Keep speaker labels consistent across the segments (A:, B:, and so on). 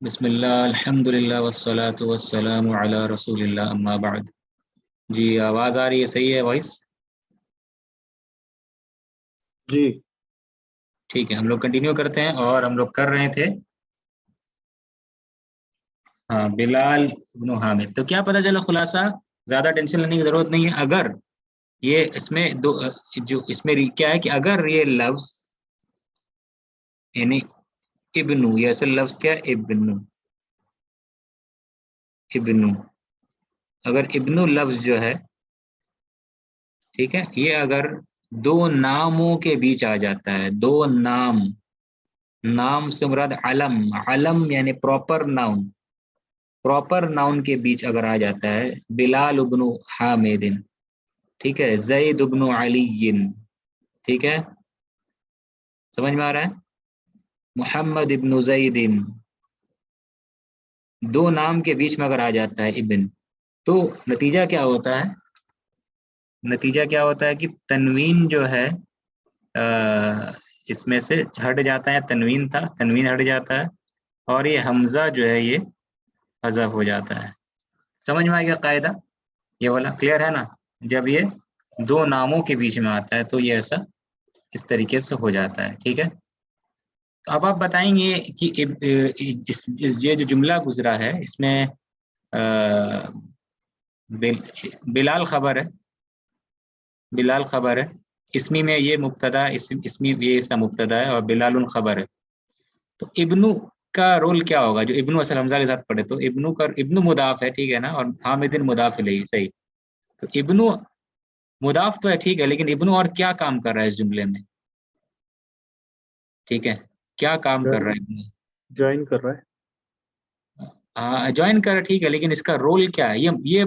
A: बिस्मिल्लाह अल्हम्दुलिल्लाह वस्सलातु वस्सलामु अला रसूलिल्लाह अम्मा बाद। जी आवाज़ आ रही है? सही है वॉइस?
B: जी
A: ठीक है, हम लोग कंटिन्यू करते हैं और हम लोग कर रहे थे हाँ बिलाल इब्न हामिद। तो क्या पता चला खुलासा, ज़्यादा टेंशन लेने की ज़रूरत नहीं है। अगर ये इसमें दो जो इसमें क्या है कि अगर ये लफ्ज़ यानी इब्नु, ये असल लफ्ज़ क्या है? इब्नु। इब्नु, अगर इब्नु लफ्ज़ जो है, ठीक है, ये अगर दो नामों के बीच आ जाता है, दो नाम, नाम से मुराद अलम, अलम यानी प्रॉपर नाउन, प्रॉपर नाउन के बीच अगर आ जाता है, बिलाल इब्नु हामिदिन, ठीक है, जैद इब्नु अलीइन, ठीक है, समझ में आ रहा है? मोहम्मद इब्नु जैदिन, दो नाम के बीच में अगर आ जाता है इब्न, तो नतीजा क्या होता है? नतीजा क्या होता है कि तनवीन जो है इसमें से हट जाता है, तनवीन था, तनवीन हट जाता है, और ये हमजा जो है ये हज़फ हो जाता है। समझ में आ गया कायदा? ये वाला क्लियर है ना? जब ये दो नामों के बीच में आता है तो ये ऐसा इस तरीके से हो जाता है, ठीक है। तो अब आप बताएंगे कि ये जो जुमला गुजरा है इसमें बिलाल खबर है, बिलाल खबर है, इसमी में ये मुब्तदा, इसमी ये इसका मुब्तदा है और बिलालुन खबर है। तो इब्नु का रोल क्या होगा? जो इब्नु असल हमजा के साथ पढ़े तो इब्नु का, इब्नु मुदाफ है, ठीक है ना, और हामिदिन मुदाफ इलैहि, सही। तो इब्नु मुदाफ तो है, ठीक है, लेकिन इब्नु और क्या काम कर रहा है इस जुमले में? ठीक है, क्या काम कर रहा है इब्नु?
B: ज्वाइन कर रहा है।
A: ज्वाइन कर रहा है, ठीक है, लेकिन इसका रोल क्या है? ये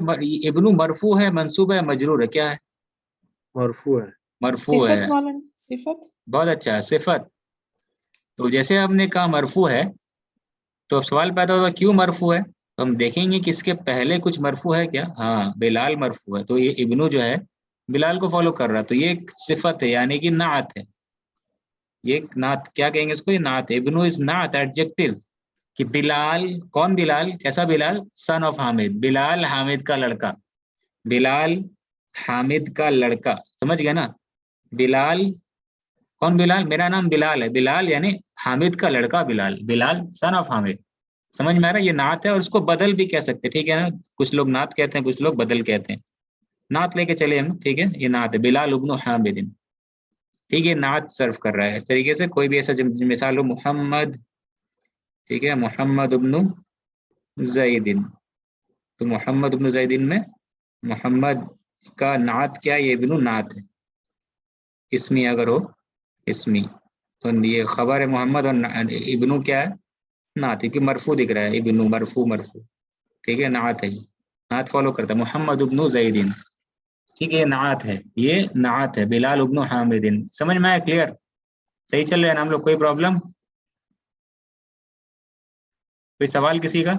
A: इब्नु मरफू है, मंसूब है, मजरूर है, क्या है?
B: मरफू है।
A: मरफू है।
C: सिफत मौलाना, सिफत।
A: बहुत अच्छा, सिफत। तो जैसे आपने कहा मरफू है, तो अब सवाल पैदा होगा क्यों मरफू है? तो हम देखेंगे कि इसके पहले कुछ मरफू है क्या? हाँ, बिलाल मरफू है, तो ये इब्नु जो है बिलाल को फॉलो कर रहा है, तो ये एक सिफत है, यानी कि नात है। ये एक नात, क्या कहेंगे इसको? ये नात है। इब्नु इज नात, एडजेक्टिव, कि बिलाल, कौन बिलाल? कैसा बिलाल? सन ऑफ हामिद, बिलाल हामिद का लड़का, बिलाल हामिद का लड़का, समझ गए ना? बिलाल, कौन बिलाल? मेरा नाम बिलाल है, बिलाल यानी हामिद का लड़का बिलाल, बिलाल सन ऑफ हामिद। समझ में आ रहा है? ये नात है और उसको बदल भी कह सकते हैं, ठीक है ना? कुछ लोग नात कहते हैं, कुछ लोग बदल कहते हैं। नात लेके चले हम, ठीक है, ये नात है, बिलाल इब्नु हामिदिन, ठीक है, नात सर्व कर रहा है। इस तरीके से कोई भी ऐसा मिसाल हो, मोहम्मद, ठीक है, मोहम्मद इब्नु जैदिन, तो मोहम्मद इब्नु जैदिन में मोहम्मद का नात क्या है? ये इब्नु नात है। इसमी अगर हो, इसमी, तो ये खबर है मोहम्मद, और इब्नु क्या है? नात है, कि मरफू दिख रहा है, इब्नु मरफू, मरफू, ठीक है, नात है, नात फॉलो करता है, मोहम्मद इब्नु जैदिन, ठीक है, ये नात है, ये नात है, बिलाल इब्नु हामिदिन। समझ में आया? क्लियर? सही चल रहे हैं ना हम लोग? कोई प्रॉब्लम, कोई सवाल किसी का?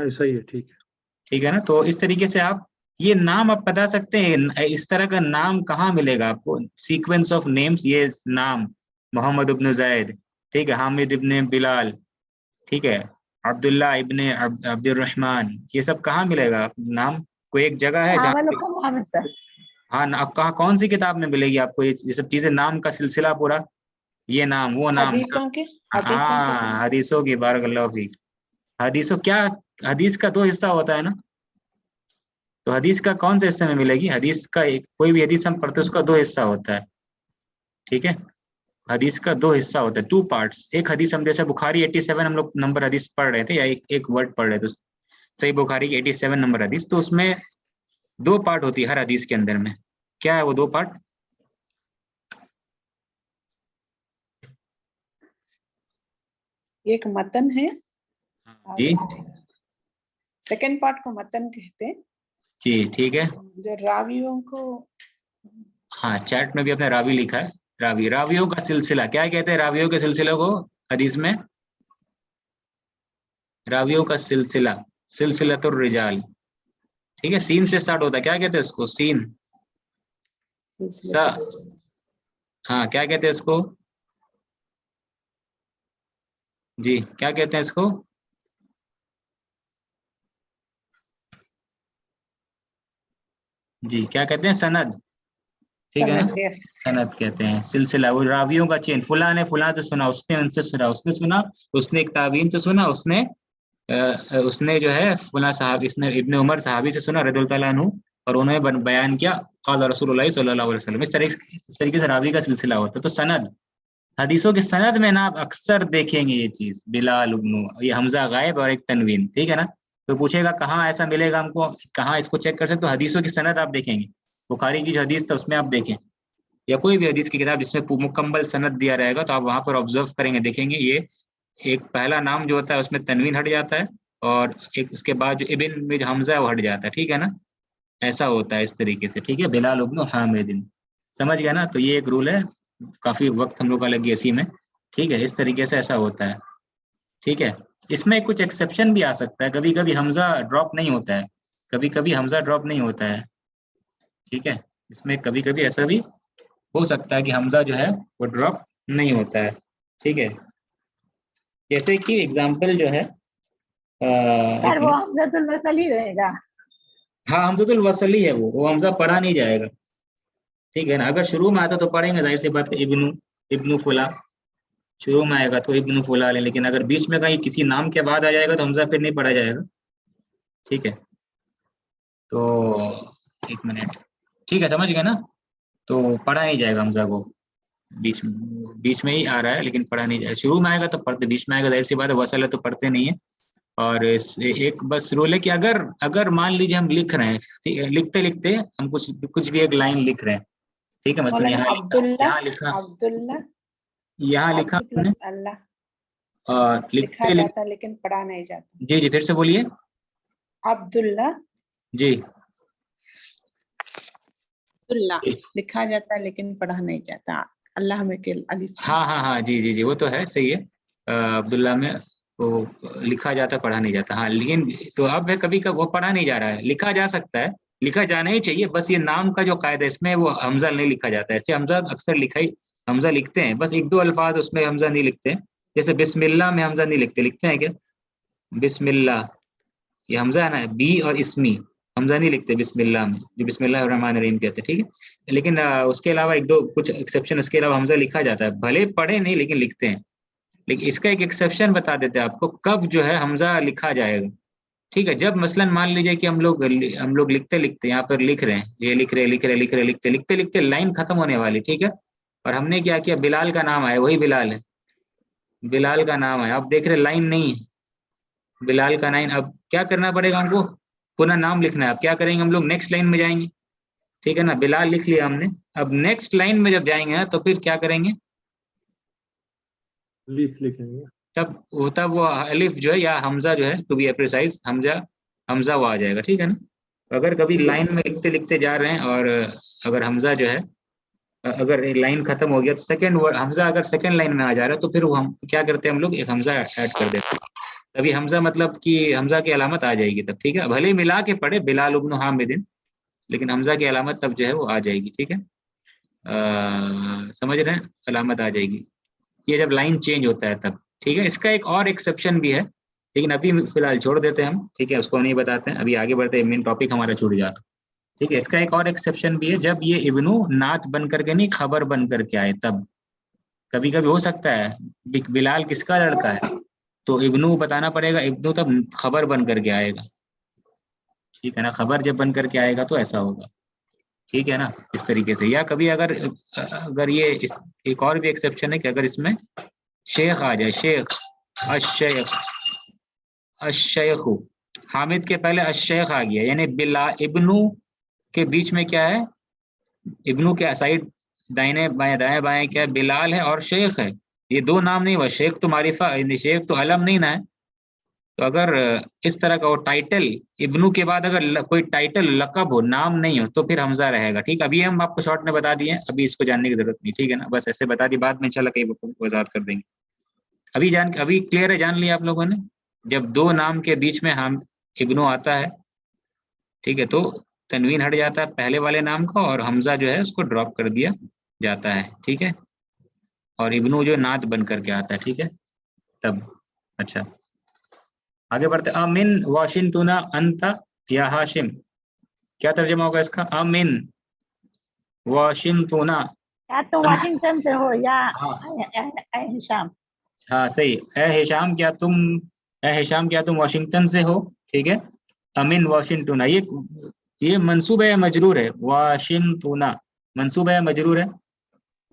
B: ऐसा ही है, ठीक है।
A: ठीक है ना? तो इस तरीके से आप ये नाम आप बता सकते हैं, इस तरह का नाम कहाँ मिलेगा आपको? सीक्वेंस ऑफ नेम्स, ये नाम मोहम्मद इब्न जैद, ठीक है, हामिद इब्न बिलाल, ठीक है, अब्दुल्ला इब्न अब्दुल रहमान, ये सब कहाँ मिलेगा नाम? कोई एक जगह है जहाँ पे?
C: सर।
A: हाँ ना, अब कहाँ, कौन सी किताब में मिलेगी आपको ये सब चीजें? नाम का सिलसिला पूरा, ये नाम, वो नाम।
C: हदीसों के, हदीसों के।
A: हाँ, हदीसों की, बारकल्लाहु फीक। हदीसों क्या, हदीस का दो हिस्सा होता है ना, तो हदीस का कौन से हिस्से में मिलेगी? हदीस का कोई भी हदीस हम पढ़ते हैं उसका दो हिस्सा होता है, ठीक है, हदीस का दो हिस्सा होता है, टू पार्ट्स। एक हदीस, हम जैसे बुखारी 87 हम लोग नंबर हदीस पढ़ रहे थे, या एक वर्ड पढ़ रहे थे, सही बुखारी की 87 नंबर हदीस, तो उसमें दो पार्ट होती है हर हदीस के अंदर में। क्या है वो दो पार्ट?
C: एक मतन है,
A: जी
C: सेकंड पार्ट को मतन कहते हैं,
A: जी, ठीक है,
C: जो रावियों को।
A: हाँ, चैट में भी अपने रावी लिखा है, रावी, रावियों का सिलसिला, क्या कहते हैं रावियों के सिलसिले को हदीस में? रावियों का सिलसिला, सिलसिलतुर रिजाल, ठीक है, सीन से स्टार्ट होता है, क्या कहते हैं इसको? सीन सा, हाँ, क्या कहते हैं इसको? जी क्या कहते हैं इसको? जी क्या कहते हैं? सनद, ठीक है ना?
C: सनद, यस।
A: सनद कहते हैं सिलसिला, वो रावियों का चेन। फुला ने फुला से सुना, उसने उनसे सुना, उसने सुना, उसने एक ताबीन से सुना, उसने जो है फुला साहब, इसने इब्ने उमर सहाबी से सुना रदियल्लाहु ताला अन्हु, और उन्होंने बयान किया क़ाल रसूलुल्लाह सल्लल्लाहु अलैहि वसल्लम। इस तरीके से रावी का सिलसिला होता है। तो सनद, हदीसों की सनद में ना आप अक्सर देखेंगे ये चीज, बिलाल इब्नु, ये हमजा गायब और एक तनवीन, ठीक है ना? तो पूछेगा कहाँ ऐसा मिलेगा हमको, कहाँ इसको चेक कर सकते हो? हदीसों की सनद आप देखेंगे, बुखारी की जो हदीस था उसमें आप देखें, या कोई भी हदीस की किताब जिसमें मुकम्मल सनद दिया रहेगा, तो आप वहां पर ऑब्जर्व करेंगे, देखेंगे ये एक पहला नाम जो होता है उसमें तनवीन हट जाता है, और एक उसके बाद जो इब्न में जो हमजा है वो हट जाता है, ठीक है ना? ऐसा होता है इस तरीके से, ठीक है। बिलाल इब्नु हामिदिन, समझ गया ना? तो ये एक रूल है, काफी वक्त हम लोग का लग गया इसी में, ठीक है। इस तरीके से ऐसा होता है, ठीक है। इसमें कुछ एक्सेप्शन भी आ सकता है, कभी कभी हमजा ड्रॉप नहीं होता है, कभी कभी हमजा ड्रॉप नहीं होता है, ठीक है। इसमें कभी कभी ऐसा भी हो सकता है कि हमजा जो है वो ड्रॉप नहीं होता है, ठीक है। जैसे कि एग्जाम्पल जो है एक
D: सर वो
A: मिनट,
D: हमजतुल वसल ही रहेगा।
A: हाँ हमजतुल वसल ही है वो हमजा पढ़ा नहीं जाएगा, ठीक है ना। अगर शुरू में आता तो पढ़ेंगे, जाहिर सी बात है, इब्नु, इब्नु फुला शुरू में आएगा तो इब्नु फुला ले, लेकिन अगर बीच में कहीं किसी नाम के बाद आ जाएगा तो हमजा फिर नहीं पढ़ा जाएगा, ठीक है। तो एक मिनट, ठीक है, समझ गए ना? तो पढ़ा नहीं जाएगा हमजा को, बीच में ही आ रहा है लेकिन पढ़ा नहीं जाएगा। शुरू में आएगा तो पढ़ते, बीच में आएगा जाहिर सी बात है, वसल है तो पढ़ते नहीं है। और एक बस रूल है कि अगर अगर मान लीजिए हम लिख रहे हैं, ठीक है, लिखते लिखते हम कुछ कुछ भी एक लाइन लिख रहे हैं, ठीक है, मसलन
C: मौलाना
A: यहाँ लिखा,
C: अब्दुल्ला,
A: यहाँ लिखा,
C: अब्दुल्ला,
A: यहाँ लिखा
C: अब्दु
A: हमने,
C: प्लस अल्लाह
A: और
C: लिखा
A: लिखते लिख,
C: जाता लेकिन पढ़ा नहीं जाता।
A: जी जी फिर से बोलिए।
C: अब्दुल्ला,
A: जी
C: अब्दुल्ला लिखा जाता लेकिन पढ़ा नहीं जाता। अल्लाह में के अलिफ है।
A: हाँ हाँ हाँ, जी जी जी, वो तो है, सही है। अब्दुल्ला में वो लिखा जाता, पढ़ा नहीं जाता, हाँ। लेकिन तो अब है कभी कभी वो पढ़ा नहीं जा रहा है, लिखा जा सकता है, लिखा जाना ही चाहिए, बस ये नाम का जो कायदा है इसमें वो हमजा नहीं लिखा जाता है। ऐसे हमजा अक्सर लिखा ही, हमजा लिखते हैं, बस एक दो अल्फाज उसमें हमजा नहीं लिखते हैं। जैसे बिस्मिल्लाह में हमजा नहीं लिखते, लिखते हैं क्या? बिस्मिल्लाह, ये हमजा है ना, बी और इसमी, हमजा नहीं लिखते बिस्मिल्लाह में, जो बिस्मिल्लाह रहमान रहीम कहते हैं, ठीक है। लेकिन उसके अलावा एक दो कुछ एक्सेप्शन, उसके अलावा हमजा लिखा जाता है, भले पढ़े नहीं लेकिन लिखते हैं। लेकिन इसका एक एक्सेप्शन बता देते हैं आपको, कब जो है हमजा लिखा जाएगा, ठीक है। जब मसलन मान लीजिए कि हम लोग लिखते लिखते यहाँ पर लिख रहे हैं, ये लिख रहे लिख रहे लिख रहे लिखते लिखते लिखते लाइन खत्म होने वाली, ठीक है। और हमने क्या किया, बिलाल का नाम आया, वही बिलाल है, बिलाल का नाम आया, अब देख रहे लाइन नहीं है, बिलाल का नाइन, अब क्या करना पड़ेगा हमको, पुनः नाम लिखना है। अब क्या करेंगे हम लोग, नेक्स्ट लाइन में जाएंगे, ठीक है ना, बिलाल लिख लिया हमने। अब नेक्स्ट लाइन में जब जाएंगे तो फिर क्या करेंगे,
B: लीफ लिखेंगे।
A: तब वो अलिफ जो है या हमजा जो है, टू बी प्रिसाइज, हमजा हमजा वो आ जाएगा, ठीक है ना। अगर कभी लाइन में लिखते लिखते जा रहे हैं और अगर हमजा जो है, अगर लाइन खत्म हो गया तो सेकंड वर्ड हमजा अगर सेकंड लाइन में आ जा रहा है तो फिर वो हम क्या करते हैं, हम लोग एक हमजा ऐड कर देते हैं, तभी हमजा मतलब कि हमजा की अलामत आ जाएगी तब, ठीक है। भले ही मिला के पढ़े बिलाल इब्नु हामिदिन, लेकिन हमजा की अलामत तब जो है वो आ जाएगी, ठीक है। समझ रहे हैं, अलामत आ जाएगी, ये जब लाइन चेंज होता है तब, ठीक है। इसका एक और एक्सेप्शन भी है, लेकिन अभी फिलहाल छोड़ देते हैं हम, ठीक है, उसको नहीं बताते हैं, अभी आगे बढ़ते हैं, मेन टॉपिक हमारा छूट जाता, ठीक है। इसका एक और एक्सेप्शन भी है, जब ये इब्नु नात बन करके नहीं, खबर बन करके आए तब। कभी कभी हो सकता है बिलाल किसका लड़का है, तो इब्नु बताना पड़ेगा, इब्नु तब खबर बन करके आएगा, ठीक है ना। खबर जब बन करके आएगा तो ऐसा होगा, ठीक है ना, इस तरीके से। या कभी अगर अगर ये एक और भी एक्सेप्शन है कि अगर इसमें शेख आ जाए, शेख, अशेख, अशेखु, हामिद के पहले अशेख आ गया, यानी बिला इब्नु के बीच में क्या है, इब्नु के साइड दाहिने बाएं दाएं बाएं क्या है, बिलाल है और शेख है। ये दो नाम नहीं हुआ, शेख तो मारिफा, शेख तो अलम नहीं ना है। तो अगर इस तरह का वो टाइटल, इब्नु के बाद अगर कोई टाइटल लकब हो, नाम नहीं हो, तो फिर हमजा रहेगा, ठीक है। अभी हम आपको शॉर्ट में बता दिए, अभी इसको जानने की जरूरत नहीं, ठीक है ना, बस ऐसे बता दी, बाद में इंशाल्लाह कहीं वजाहत कर देंगे। अभी क्लियर है, जान लिया आप लोगों ने। जब दो नाम के बीच में हम इब्नु आता है, ठीक है, तो तनवीन हट जाता है पहले वाले नाम का और हमजा जो है उसको ड्रॉप कर दिया जाता है, ठीक है। और इब्नु जो नात बन करके आता है, ठीक है, तब अच्छा आगे बढ़ते, अमिन वाशिंगटन अंत या हाशिम, क्या तर्जुमा होगा इसका? अमिन वाशिंगटन।
D: या तो वाशिंगटन से हो या
A: हाँ
D: हिशाम।
A: हाँ सही। ए हिशाम क्या तुम, ए हिशाम क्या तुम वाशिंगटन से हो, ठीक है। अमिन वाशिंगटन, ये मंसूब है या मजरूर है? वाशिंगटन मंसूब है या मजरूर है?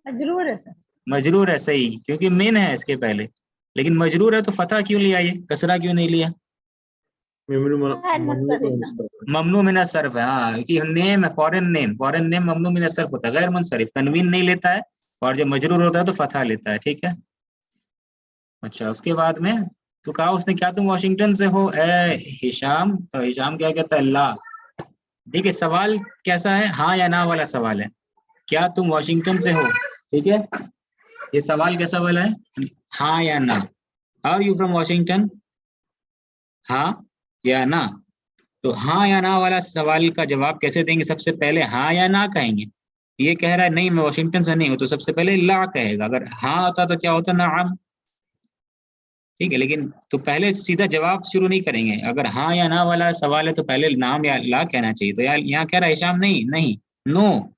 D: जरूर है सर।
A: मजरूर है, सही, क्योंकि मिन है इसके पहले। लेकिन मजरूर है तो फतह क्यों लिया, ये कसरा क्यों नहीं लिया? ममनू मिन सर्फ है, हाँ, कि नेम है, फॉरेन नेम, फॉरेन नेम ममनू मिन सर्फ होता है, गैर मुनसरिफ, तनवीन नहीं लेता है, और जब मजरूर होता है तो फतह लेता है, ठीक है। अच्छा उसके बाद में तो कहा उसने, क्या तुम वाशिंगटन से हो ए हिशाम, तो हिशाम क्या कहता है? ला। देखिए सवाल कैसा है, हाँ या ना वाला सवाल है, क्या तुम वाशिंगटन से हो, ठीक है। ये सवाल कैसा वाला है, हाँ या ना, आर यू फ्रॉम वाशिंगटन, हाँ या ना। तो हाँ या ना वाला सवाल का जवाब कैसे देंगे? सबसे पहले हाँ या ना कहेंगे। ये कह रहा है नहीं मैं वाशिंगटन से नहीं हूं, तो सबसे पहले ला कहेगा। अगर हाँ होता तो क्या होता? नाम, ठीक है। लेकिन तो पहले सीधा जवाब शुरू नहीं करेंगे, अगर हाँ या ना वाला सवाल है तो पहले नाम या ला कहना चाहिए। तो यार यहाँ कह रहा है हिशाम नहीं, नहीं, नो,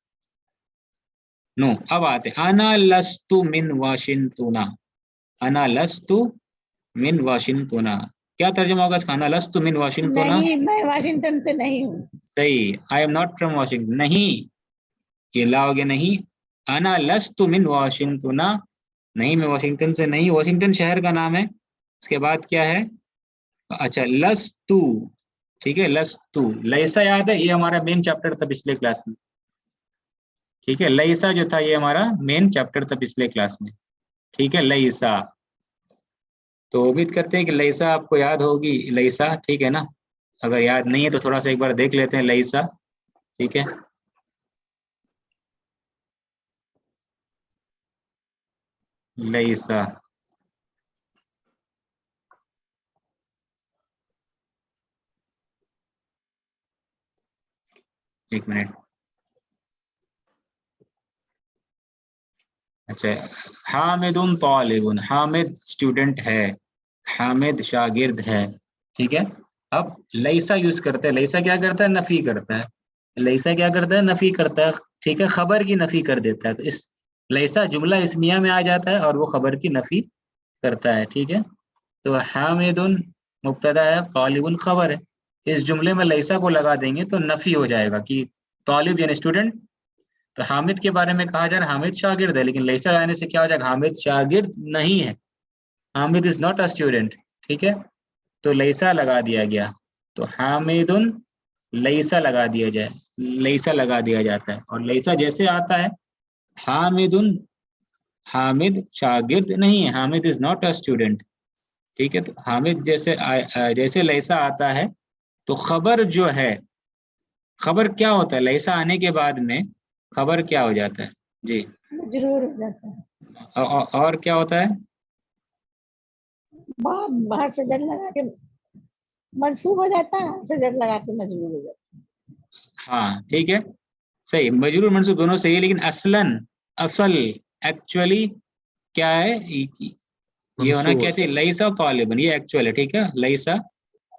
A: नो। अब आते अना लस्तु मिन वाशिंगटना, अना लस्तु मिन वाशिंगटना, क्या तर्जुमा होगा इसका? अना लस्तु मिन वाशिंगटना,
D: नहीं, मैं वाशिंगटन से नहीं हूँ।
A: सही। I am not from Washington, नहीं, ये ला हो गया, नहीं। अना लस्तु मिन वाशिंगटना, नहीं मैं वाशिंगटन से नहीं, वाशिंगटन शहर का नाम है। उसके बाद क्या है? अच्छा लस्तु, ठीक है, लस्तु। लैसा याद है, ये हमारा मेन चैप्टर था पिछले क्लास में, ठीक है। लैसा जो था ये हमारा मेन चैप्टर था पिछले क्लास में, ठीक है, लैसा। तो उम्मीद करते हैं कि लैसा आपको याद होगी, लैसा, ठीक है ना। अगर याद नहीं है तो थोड़ा सा एक बार देख लेते हैं लैसा, ठीक है। लैसा, एक मिनट। अच्छा, हामिदुन तालिबुन, हामिद स्टूडेंट है, हामिद शागिर्द है, ठीक है। अब लैसा यूज करते हैं, लैसा क्या करता है? नफी करता है। लैसा क्या करता है? नफी करता है, ठीक है, खबर की नफी कर देता है। तो इस लैसा जुमला इस्मिया में आ जाता है और वो खबर की नफी करता है, ठीक है। तो हामिदुन मुब्तदा है, तालिबुन खबर है। इस जुमले में लैसा को लगा देंगे तो नफी हो जाएगा कि तालिब यानी स्टूडेंट। तो हामिद के बारे में कहा जा रहा है हामिद शागिर्द है, लेकिन लैसा आने से क्या हो जाएगा? हामिद शागिर्द नहीं है, Hamid is not a student, ठीक है। तो लैसा लगा दिया गया, तो हामिदुन लैसा लगा दिया जाए, लैसा लगा दिया जाता है। और लैसा जैसे आता है, हामिदुन, हामिद शागिर्द नहीं है, Hamid is not a student, ठीक है। तो हामिद जैसे जैसे लैसा आता है तो खबर जो है, खबर क्या होता है लैसा आने के बाद में? खबर क्या हो जाता है जी?
D: जरूर हो जाता है।
A: और क्या होता है?
D: बाहर बाहर से जड़ लगा के मंसूब हो जाता है, से जड़ लगा के मजबूर हो जाता
A: हाँ ठीक है, सही, मजरूर मंसूब दोनों सही है। लेकिन असलन, असल, एक्चुअली क्या है? ये होना
B: मंसूब
A: क्या
B: होता
A: चाहिए? लईसा तालिबन, ये एक्चुअल है, ठीक है, लईसा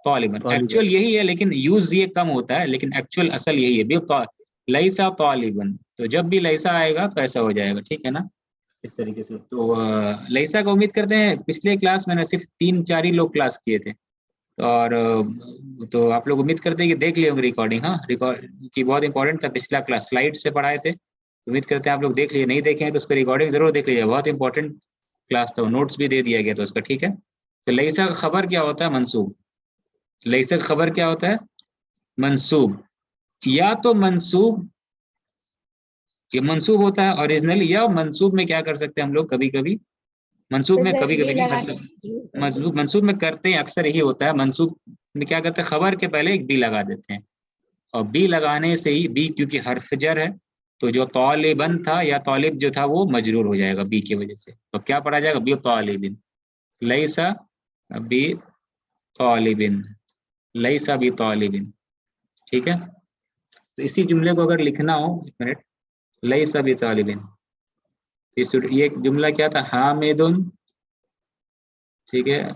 A: तालिबन, एक्चुअल यही है, लेकिन यूज ये कम होता है, लेकिन एक्चुअल असल यही है लईसा तालिबन। तो जब भी लईसा आएगा तो ऐसा हो जाएगा, ठीक है ना, इस तरीके से। तो लईसा का उम्मीद करते हैं पिछले क्लास मैंने सिर्फ 3-4 ही लोग क्लास किए थे, और तो आप लोग उम्मीद करते हैं कि देख लिए होंगे रिकॉर्डिंग, हाँ, रिकॉर्ड की बहुत इंपॉर्टेंट था पिछला क्लास, स्लाइड से पढ़ाए थे, उम्मीद करते हैं आप लोग देख लिए, नहीं देखे हैं तो उसका रिकॉर्डिंग जरूर देख लीजिए, बहुत इंपॉर्टेंट क्लास था, नोट्स भी दे दिया गया था उसका, ठीक है। तो लईसा का खबर क्या होता है? मंसूब। लईसा का खबर क्या होता है? मंसूब। या तो मंसूब, ये मंसूब होता है ओरिजिनली, या मंसूब में क्या कर सकते हैं हम लोग कभी कभी, मंसूब में
D: है।
A: कभी कभी
D: भी
A: नहीं,
D: लगा के
A: मतलब
D: जरूर कर देते हैं।
A: मंसूब में करते हैं अक्सर यही होता है, मंसूब में क्या करते हैं? खबर के पहले एक बी लगा देते हैं, और बी लगाने से ही, बी क्योंकि हर्फ जर है, तो जो तालिबन था या तालिब जो था वो मजरूर हो जाएगा बी की वजह से। तो क्या पढ़ा जाएगा? बी तालिबिन, लईसा बी तालिबिन, लईसा बी तालिबिन, ठीक है। तो इसी जुमले को अगर लिखना हो, एक मिनट, लईसा बी तालिबिन, ये जुमला क्या था? हामिदुन, ठीक है,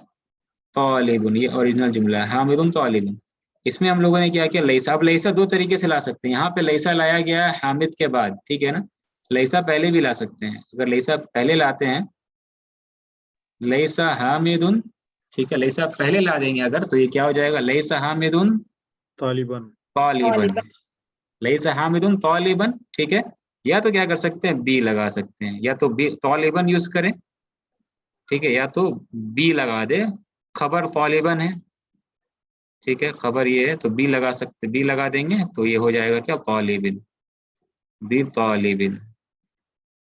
A: तालिबुन, ये ओरिजिनल जुमला है, हामिदुन तालिबुन। इसमें हम लोगों ने क्या किया, लैसा। अब लैसा दो तरीके से ला सकते हैं, यहाँ पे लैसा लाया गया है हामिद के बाद, ठीक है ना। लैसा पहले भी ला सकते हैं, अगर लैसा पहले लाते हैं, लैसा हामिदुन, ठीक है, लैसा पहले ला देंगे अगर, तो ये क्या हो जाएगा, लैसा हामिदुन
B: तालिबन।
A: Taliban,
C: Taliban.
A: लैसा हामिदुन तालिबन, ठीक है। या तो क्या कर सकते हैं, बी लगा सकते हैं, या तो बी तालिबन यूज करें, ठीक है, या तो बी लगा दे, खबर तालिबन है, ठीक है, खबर ये है तो बी लगा सकते, बी लगा देंगे तो ये हो जाएगा क्या, तालिबिन, बी तालिबिन।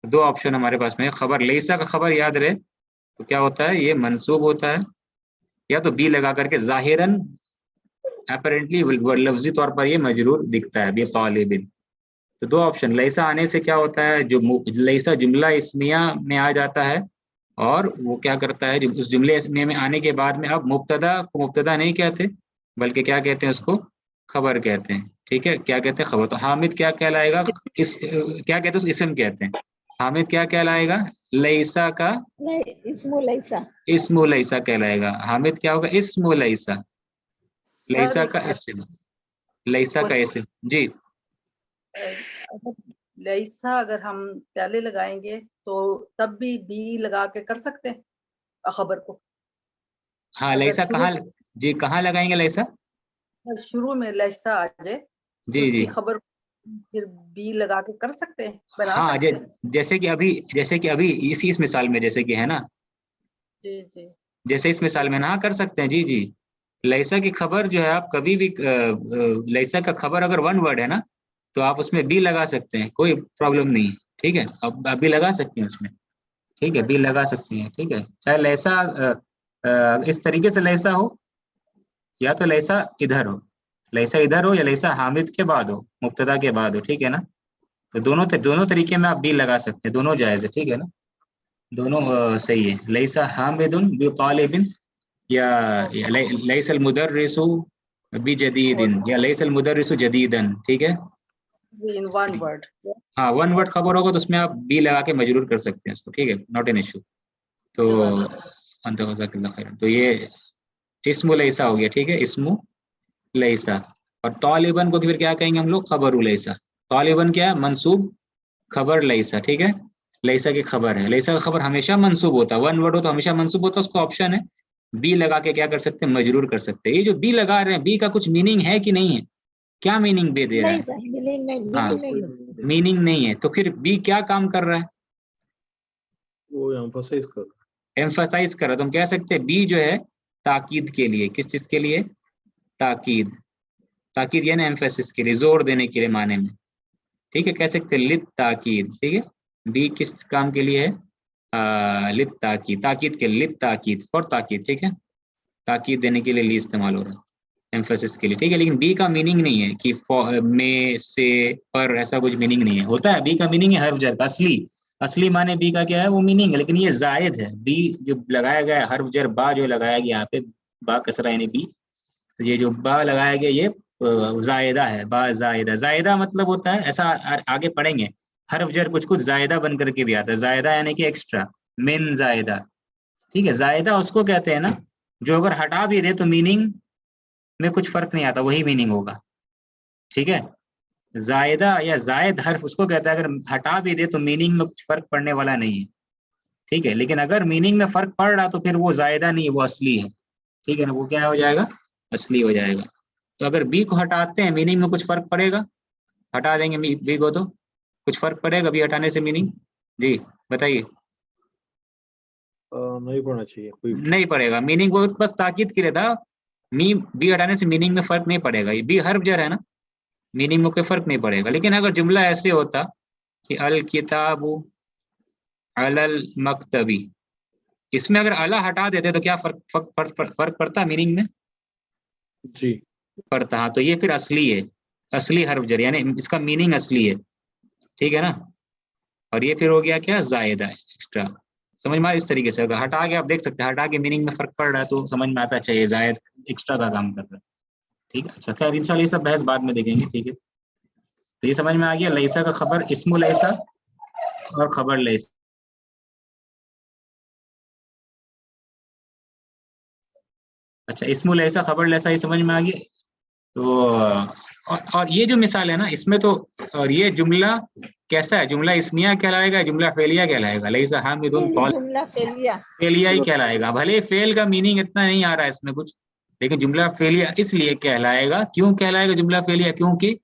A: दो ऑप्शन हमारे पास में है। खबर लैसा का खबर याद रहे तो क्या होता है, ये मंसूब होता है, या तो बी लगा करके जाहिरन अपरेंटली लफ्जी तौर पर ये मजरूर दिखता है, बी तालिबिन। तो दो ऑप्शन, लैसा आने से क्या होता है, जो लैसा जुमला इस्मिया में आ जाता है, और वो क्या करता है, उस जुमले इस्मिया में आने के बाद में अब मुब्तदा को मुब्तदा नहीं कहते, बल्कि क्या कहते हैं उसको, खबर कहते हैं, ठीक है, क्या कहते हैं, खबर। तो हामिद क्या कहलाएगा, इस क्या कहते हैं उसको, इस्म कहते हैं। हामिद क्या कहलाएगा, लैसा का
D: नहीं, इसमो लैसा।
A: इस्मु लैसा कहलाएगा। हामिद क्या होगा, इस्मु लैसा,
E: सर
A: लैसा
E: एक
A: का इस्म, लैसा का
E: क्वेश्चन,
A: इस्म। जी
E: लैसा अगर हम पहले लगाएंगे तो तब भी बी लगा के कर सकते हैं खबर को।
A: हाँ,
E: अगर
A: लैसा
E: शुरू
A: कहाँ, जी कहाँ लगाएंगे लैसा,
E: अगर शुरू में लैसा आ जाए तो
A: जी जी।
E: उसकी खबर फिर बी लगा के कर सकते हैं, बना
A: हाँ,
E: सकते हैं।
A: जैसे कि अभी इस मिसाल में जैसे कि है ना,
E: जी जी
A: जैसे इस मिसाल में ना कर सकते हैं, जी जी। लैसा की खबर जो है, आप कभी भी लैसा का खबर अगर वन वर्ड है ना, तो आप उसमें बी लगा सकते हैं, कोई प्रॉब्लम नहीं है, ठीक है, अब आप बी लगा सकते हैं उसमें, ठीक है, बी
E: अच्छा
A: लगा सकते हैं, ठीक है। चाहे लैसा इस तरीके से लैसा हो, या तो लैसा इधर हो, लैसा इधर हो, या लैसा हामिद के बाद हो, मुब्तदा के बाद हो, ठीक है ना। तो दोनों तरीके में आप बी लगा सकते हैं, दोनों जायज है, ठीक है ना, दोनों सही है। लैसा हामिदुन बि तालिबिन, या,
E: ओके
A: लैसल मुदर्रिसु बि जदीदिन, या लैसल मुदर्रिसु जदीदन, ठीक है,
E: इन
A: इस
E: वन
A: तरीके।
E: वर्ड।
A: हाँ, वन वर्ड खबर होगा तो उसमें आप बी लगा के मजरूर कर सकते हैं इसको, ठीक है, नॉट एन इशू। तो
E: जज़ाकल्लाह।
A: अंत वज़ाकल्लाह खैर, तो ये इस्मु लैसा हो गया, ठीक है, इस्मु लैसा। और तालिबन को फिर क्या कहेंगे हम लोग, खबर लैसा। तालिबन क्या है, मंसूब, खबर लैसा, ठीक है, लैसा की खबर है, लैसा का खबर हमेशा मंसूब होता है, वन वर्ड हो तो हमेशा मंसूब होता है, उसको ऑप्शन है बी लगा के क्या कर सकते हैं, मजरूर कर सकते हैं। ये जो बी लगा रहे हैं, बी का कुछ मीनिंग है कि नहीं है, क्या मीनिंग बी दे रहा
D: नहीं
A: है,
D: सर, मीनिंग नहीं,
A: हाँ,
D: मीनिंग नहीं है उसमें।
A: मीनिंग नहीं है, तो फिर बी क्या काम कर रहा है,
B: वो एम्फसाइज कर।
A: एम्फसाइज कर रहा है। तो हम कह सकते हैं बी जो है ताकीद के लिए, किस चीज के लिए, ताकीद, ताकीद यानी एम्फेसिस के लिए, जोर देने के लिए माने में, ठीक है, कह सकते हैं लित ताकीद, ठीक है। बी किस काम के लिए है, लित ताकीद, ताकीद के लिए, लित ताकीद, फॉर ताकीद, ठीक है, ताकीद देने के लिए ली इस्तेमाल हो रहा है, एम्फेसिस के लिए, ठीक है। लेकिन बी का मीनिंग नहीं है कि में से पर, ऐसा कुछ मीनिंग नहीं है। होता है बी का मीनिंग है हर्फ जर का, असली असली माने बी का क्या है, वो मीनिंग है, लेकिन ये जायद है, बी जो लगाया गया है हर्फ जर बा जो लगाया गया यहाँ पे, बा कसरा यानी बी, तो ये जो बा लगाया गया ये जायदा है, बा जायदा, जायदा मतलब होता है ऐसा, आगे पढ़ेंगे, हर्फ जर कुछ कुछ जायदा बन करके भी आता है, जायदा यानी कि एक्स्ट्रा, मिन जायदा, ठीक है। जायदा उसको कहते हैं ना, जो अगर हटा भी दे तो मीनिंग में कुछ फर्क नहीं आता, वही मीनिंग होगा, ठीक है। जायदा या जायद हर्फ उसको कहता है, अगर हटा भी दे तो मीनिंग में कुछ फर्क पड़ने वाला नहीं है, ठीक है। लेकिन अगर मीनिंग में फर्क पड़ रहा तो फिर वो जायदा नहीं है, वो असली है, ठीक है ना, वो क्या हो जाएगा, असली हो जाएगा। तो अगर बी को हटाते हैं मीनिंग में कुछ फर्क पड़ेगा, हटा देंगे बी को तो कुछ फर्क पड़ेगा बी हटाने से मीनिंग, जी बताइए।
B: नहीं पढ़ना चाहिए कोई।
A: नहीं पड़ेगा, मीनिंग वो बस ताकीद के लिए था, मी बी हटाने से मीनिंग में फर्क नहीं पड़ेगा, ये बी हर्फ जर है ना, मीनिंग में कोई फर्क नहीं पड़ेगा। लेकिन अगर जुमला ऐसे होता कि अल किताबु अलल मकतबी, इसमें अगर अला हटा देते तो क्या फर्क पड़ता मीनिंग में,
B: जी।
A: पड़ता। हाँ, तो ये फिर असली है, असली हर्फ जर यानी इसका मीनिंग असली है, ठीक है ना। और ये फिर हो गया क्या, जायदा है, एक्स्ट्रा। समझ में आ रहा है? इस तरीके से अगर हटा के आप देख सकते हैं, हटा के मीनिंग में फर्क पड़ रहा है तो समझ में आता चाहिए जायद एक्स्ट्रा का काम कर रहा है, ठीक है। अच्छा खैर इंशाल्लाह ये सब बहस बाद में देखेंगे, ठीक है। तो ये समझ में आ गया, लैसा का खबर इस्मु लैसा और खबर लैसा। अच्छा, इस्मुल लैसा खबर लैसा, ये समझ में आ गया। तो और ये जो मिसाल है ना इसमें तो, और ये जुमला कैसा है, जुमला इस्मिया कहलाएगा, जुमला फेलिया कहलाएगा। लैसा हामिदुन
D: ये जुमला फेलिया।
A: फेलिया ही कहलाएगा। भले फेल का मीनिंग इतना नहीं आ रहा है इसमें कुछ, लेकिन जुमला फेलिया इसलिए कहलाएगा। क्यों कहलाएगा जुमला फेलिया? क्योंकि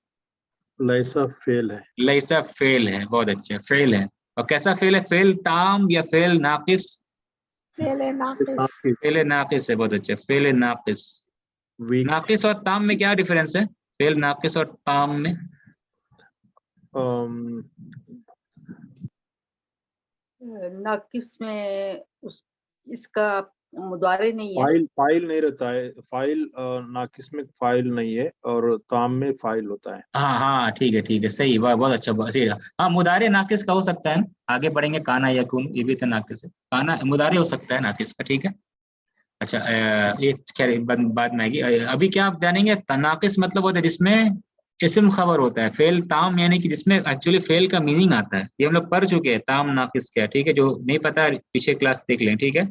B: लैसा फेल है।
A: लैसा फेल है। बहुत अच्छा, फेल है। और कैसा फेल है? फेल ताम या फेल नाकिस?
D: फेले नाकिस।
A: फेल नाकिस है। बहुत अच्छा, फेल नाकिस।
B: वीक।
A: नाकिस और ताम में क्या डिफरेंस है? फेल नाकिस और ताम में?
E: नाकिस में उस इसका मुदारे नहीं है।
B: फाइल नहीं रहता है। फाइल नाकिस में फाइल नहीं है और ताम में फाइल होता है।
A: हाँ हाँ, ठीक है ठीक है, सही, वाह बहुत अच्छा, सही रहा। हाँ, मुदारे नाकिस का हो सकता है, आगे बढ़ेंगे। काना यकून, ये भी तो नाकिस है। काना मुदारे हो सकता है नाकिस का, ठीक है। अच्छा, ये खैर बाद में आएगी। अभी क्या आप जानेंगे? तनाकिस मतलब होता है जिसमें इस्म खबर होता है। फेल ताम यानी कि जिसमें एक्चुअली फेल का मीनिंग आता है। ये हम लोग पढ़ चुके हैं ताम नाकिस क्या, ठीक है। जो नहीं पता पीछे क्लास देख लें, ठीक है।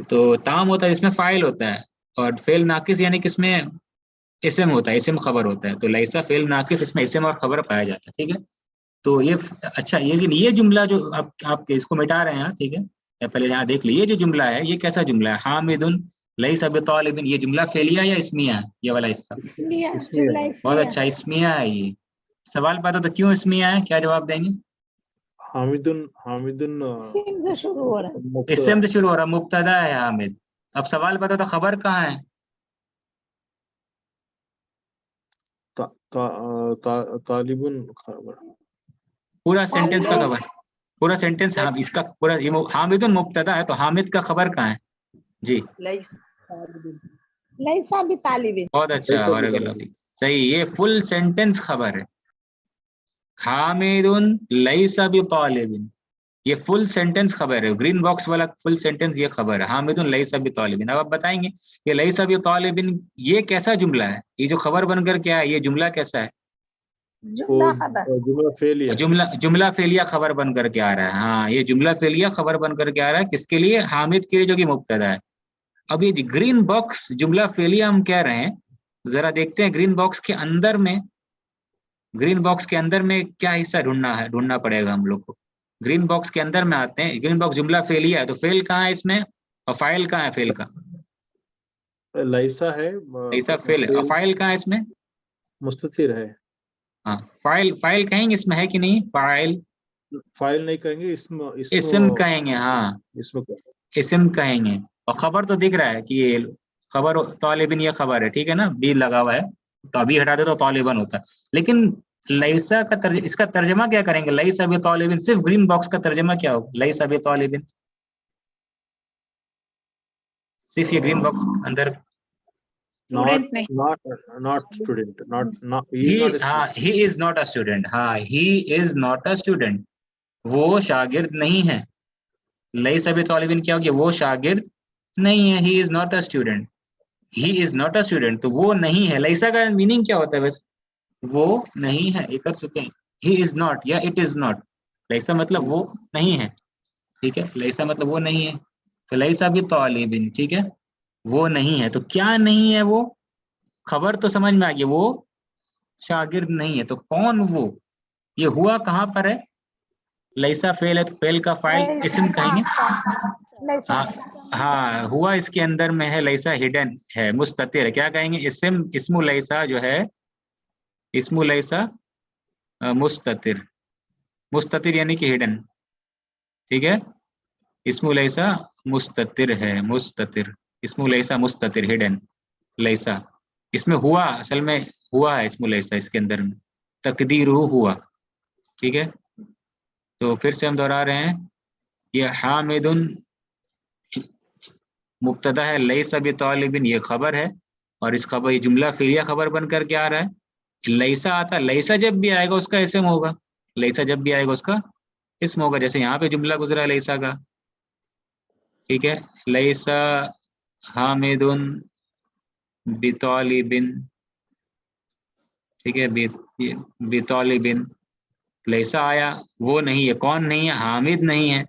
A: तो ताम होता है जिसमें फाइल होता है, और फेल नाकिस यानी कि इसमें इस्म होता है, इस्म खबर होता है। तो लैसा फेल नाकिस, इसमें इस्म और खबर पाया जाता है, ठीक है। तो ये अच्छा, ये जुमला जो आप इसको मिटा रहे हैं यहाँ, ठीक है। या पहले यहाँ देख लीजिए, ये जो जुमला है ये कैसा जुमला है? हामिदुन लैसा बितालिबिन, ये जुमला फेलिया या इस्मिया है? ये वाला हिस्सा
D: इसलिए
B: इसमें
D: जुमला
B: है।
A: बहुत
D: इसलिए
A: अच्छा, इस्मिया है ये। सवाल पता तो क्यों इस्मिया है, क्या जवाब देंगे?
B: हामिदुन हामिदुन
D: सिम से शुरू हो रहा है।
B: मुब्तदा।
A: इस्म से शुरू हो रहा, मुब्तदा है हामिद। अब सवाल पता तो खबर कहाँ है?
B: ता, ता, तालिबुन खबर।
A: पूरा सेंटेंस का
E: लई
A: खबर, पूरा सेंटेंस। हाँ, इसका पूरा ये हामिदुन मुब्तदा है, तो हामिद का खबर कहाँ है जी?
D: लैसा भी तालिबिन।
A: बहुत अच्छा,
B: लैसा
A: बारकाल्लाह
B: बितालिबिन।
A: फीक। सही, ये फुल सेंटेंस खबर है। हामिदुन लैसा बितालिबिन, ये फुल सेंटेंस खबर है। ग्रीन बॉक्स वाला फुल सेंटेंस ये खबर है, हामिदुन लैसा बितालिबिन। अब आप बताएंगे ये लैसा बितालिबिन ये कैसा जुमला है? ये जो खबर बनकर क्या है, ये जुमला कैसा है?
B: वो
D: जुमला खबर।
B: जुमला फेलिया है।
A: जुमला जुमला फेलिया खबर बन करके आ रहा है। हाँ, ये जुमला फेलिया खबर बन करके आ रहा है। किसके लिए? हामिद के लिए, जो कि मुब्तदा है। अब ये ग्रीन बॉक्स जुमला फेलिया हम कह रहे हैं, जरा देखते हैं ग्रीन बॉक्स के अंदर में, ग्रीन बॉक्स के अंदर में क्या हिस्सा ढूंढना पड़ेगा हम लोग को। ग्रीन बॉक्स के अंदर में आते हैं। ग्रीन बॉक्स जुमला फेलिया है, तो फेल कहाँ है इसमें, और फाइल कहाँ है फेल का?
B: लैसा है।
A: ऐसा फेल है, और
B: फेल
A: फाइल कहाँ है इसमें?
B: मुस्ततिर है।
A: हाँ, फाइल फाइल कहेंगे इसमें, है कि नहीं? फाइल
B: फाइल नहीं कहेंगे, इसम
A: इसम
B: इसम
A: कहेंगे, हाँ
B: इसम
A: इसम कहेंगे। और खबर तो दिख रहा है कि ये खबर तालिबिन, ये खबर है, ठीक है ना, बी लगा हुआ है। तो अभी हटा दे तो तालिबन होता है। लेकिन लैसा का इसका तर्जमा क्या करेंगे? लैसा बि तालिबिन, सिर्फ ग्रीन बॉक्स का तर्जमा क्या होगा? लैसा बि तालिबिन, सिर्फ ये ग्रीन बॉक्स अंदर।
B: नॉट
C: स्टूडेंट नहीं।
B: Not student not he
A: he,
B: is not a
A: हाँ,
B: student.
A: He is not a student. हाँ, he is not a student, वो शागिर्द नहीं है। लैसा बि तालिबिन क्या हो गया? वो शागिर्द नहीं है। ही is not a student, he is not a student, तो वो नहीं है। लैसा का मीनिंग क्या होता है वैसे? वो नहीं है, ये कर चुके हैं। ही इज नॉट या इट इज नॉट, लैसा मतलब वो नहीं है, ठीक है। लैसा मतलब वो नहीं है, तो लैसा भी तालिबिन, ठीक है। वो नहीं है, तो क्या नहीं है वो? खबर तो समझ में आ गया, वो शागिर्द नहीं है। तो कौन वो? ये हुआ कहाँ पर है? लैसा फेल है, तो फेल का फाइल इस्म कहेंगे।
D: लैसा।
A: हाँ हाँ, हुआ इसके अंदर में है। लैसा हिडन है, मुस्ततिर है, क्या कहेंगे? इस्म, इस्मु लैसा जो है, इस्मु लैसा मुस्ततिर, मुस्ततिर यानी कि हिडन, ठीक है। इस्मु लैसा मुस्ततिर है, मुस्ततिर, इस्मु लैसा मुस्ततिर, हिडन लैसा। इसमें हुआ असल में हुआ है, इस्मु लैसा इसके अंदर में, तकदीरु हुआ, ठीक है। तो फिर से हम दोहरा रहे हैं, ये हामिदुन मुब्तदा है, लैसा बितालिबिन ये खबर है, और इस खबर, ये जुमला फेलिया खबर बन करके आ रहा है। लैसा आता, लैसा जब भी आएगा उसका इस्म होगा, लैसा जब भी आएगा उसका इस्म होगा। जैसे यहाँ पे जुमला गुजरा है लैसा का, ठीक है। लैसा हामिदुन बितालिबिन, ठीक है, बितालिबिन, लैसा आया, वो नहीं है। कौन नहीं है? हामिद नहीं है,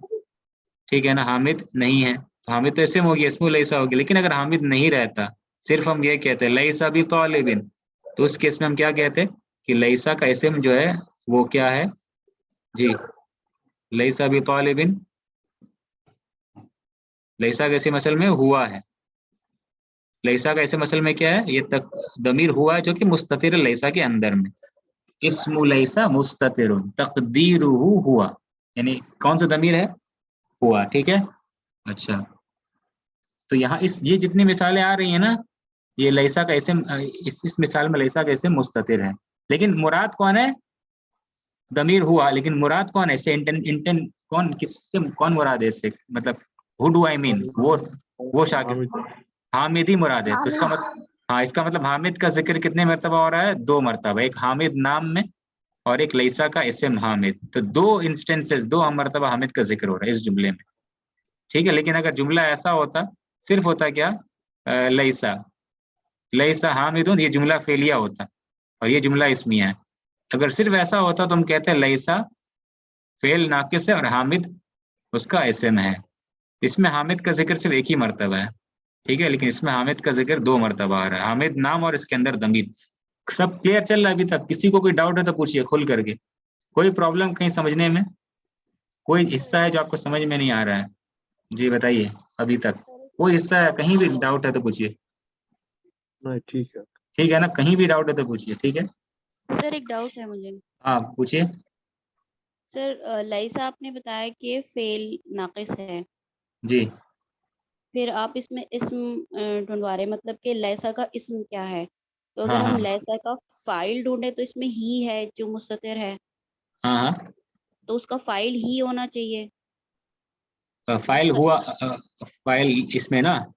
A: ठीक है ना, हामिद नहीं है। हामिद तो इसम हो गया, इस्मु लैसा हो गया। लेकिन अगर हामिद नहीं रहता, सिर्फ हम ये कहते हैं लैसा भी तालिबिन, तो उस केस में हम क्या कहते हैं कि लैसा का इस्म जो है वो क्या है जी, लैसा भी तालिबिन, लैसा का इस्म असल में हुआ है। लैसा का इस्म असल में क्या है, ये तक दमीर हुआ है जो कि मुस्ततिर लैसा के अंदर में, इस्मु लैसा मुस्ततिरुन तकदीरुहु हुआ, यानी कौन सा दमीर है, हुआ। ठीक है, अच्छा। तो यहाँ ये जितनी मिसालें आ रही हैं ना, ये लैसा का इस्म, इस मिसाल में लैसा का इस्म मुस्ततिर है, लेकिन मुराद कौन है, दमीर हुआ, लेकिन मुराद कौन है इससे, इंटेन कौन, किससे कौन मुराद है इससे, मतलब हु डू आई मीन, वो शाकिर, हामिद ही मुराद है। तो इसका मतलब, हाँ, इसका मतलब हामिद का जिक्र कितने मरतबा हो रहा है, 2 मरतबा, एक हामिद नाम में और एक लैसा का इस्म हामिद। तो 2 इंस्टेंसेस, 2 मरतबा हामिद का जिक्र हो रहा है इस जुमले में। ठीक है, लेकिन अगर जुमला ऐसा होता, सिर्फ होता क्या, लैसा लैसा हामिदुन, ये जुमला फेलिया होता और ये जुमला इस्मिया है। अगर सिर्फ ऐसा होता तो हम कहते हैं लैसा फेल नाकिस है और हामिद उसका इस्म है। इसमें हामिद का जिक्र सिर्फ एक ही मरतबा है, ठीक है, लेकिन इसमें हामिद का जिक्र 2 मरतबा आ रहा है, हामिद नाम और इसके अंदर दमीर। सब क्लियर चल रहा है अभी तक? किसी को कोई डाउट है तो पूछिए खुल करके, कोई प्रॉब्लम कहीं समझने में, कोई हिस्सा है जो आपको समझ में नहीं आ रहा है, जी बताइए। अभी तक कोई हिस्सा है, कहीं भी डाउट है तो पूछिए।
B: नहीं, ठीक है।
A: ठीक है ना, कहीं भी डाउट है तो पूछिए, ठीक है।
F: सर एक डाउट है मुझे।
A: हाँ पूछिए।
F: सर लईसा आपने बताया कि फेल नाकिस है,
A: जी
F: फिर आप इसमें इस्म ढूंढवा रहे, मतलब कि लैसा का इस्म क्या है? तो
A: हाँ
F: अगर हम
A: हाँ
F: लैसा का फाइल ढूंढे तो इसमें ही है जो मुस्ततिर है,
A: हाँ हाँ,
F: तो उसका फाइल ही होना चाहिए।
A: फाइल
F: उसका
A: हुआ, फाइल इसमें ना,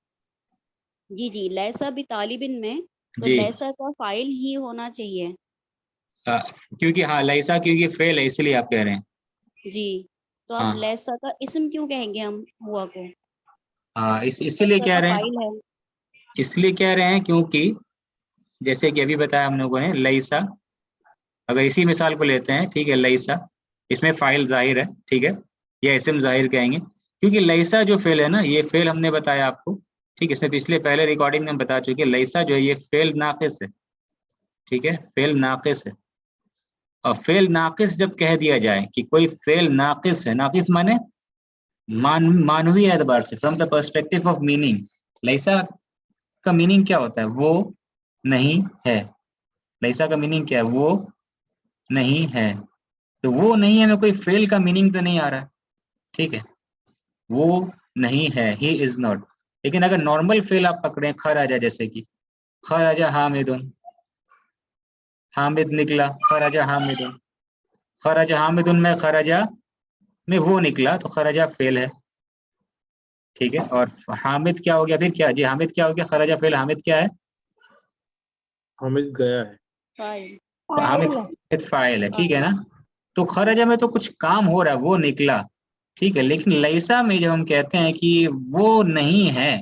F: जी जी, लैसा भी तालिबिन में, तो
A: जी
F: लैसा का फाइल ही होना चाहिए।
A: क्योंकि हाँ लैसा क्योंकि फेल है इसलिए आप कह रहे हैं।
F: जी, तो आप
A: हाँ
F: लैसा का इस्म क्यों कहेंगे हम हुआ को?
A: हाँ, इसीलिए
F: लैसा
A: कह
F: का
A: रहे हैं,
F: फाइल है।
A: इसलिए कह रहे हैं क्योंकि जैसे कि अभी बताया हम लोगों ने लईसा, अगर इसी मिसाल को लेते हैं, ठीक है, लईसा इसमें फाइल जाहिर है, ठीक है, या इस्म जाहिर कहेंगे, क्योंकि लईसा जो फेल है ना, ये फेल हमने बताया आपको, ठीक है, इसमें पिछले पहले रिकॉर्डिंग में हम बता चुके, लईसा जो है ये फेल नाकिस है, ठीक है, फेल नाकिस है। और फेल नाकिस जब कह दिया जाए कि कोई फेल नाकिस है, नाकिस माने मानवीय एतबार से, from the perspective of meaning, लईसा का मीनिंग क्या होता है, वो नहीं है। लईसा का मीनिंग क्या है, वो नहीं है। तो वो नहीं है में कोई फेल का मीनिंग तो नहीं आ रहा है, ठीक है, वो नहीं है, ही इज नॉट। लेकिन अगर नॉर्मल फेल आप पकड़े, खराजा, जैसे कि खराजा हामिदुन, हामिद निकला, खराजा हामिदुन, खराजा हामिदुन में खराजा में वो निकला तो खराजा फेल है, ठीक है। और हामिद क्या हो गया फिर, क्या जी, हामिद क्या हो गया, खराजा फेल, हामिद क्या है,
B: हामिद गया है।
F: फाइल।
A: हामिद फाइल है, ठीक है ना। तो खराजा में तो कुछ काम हो रहा है, वो निकला, ठीक है, लेकिन लैसा में जब हम कहते हैं कि वो नहीं है,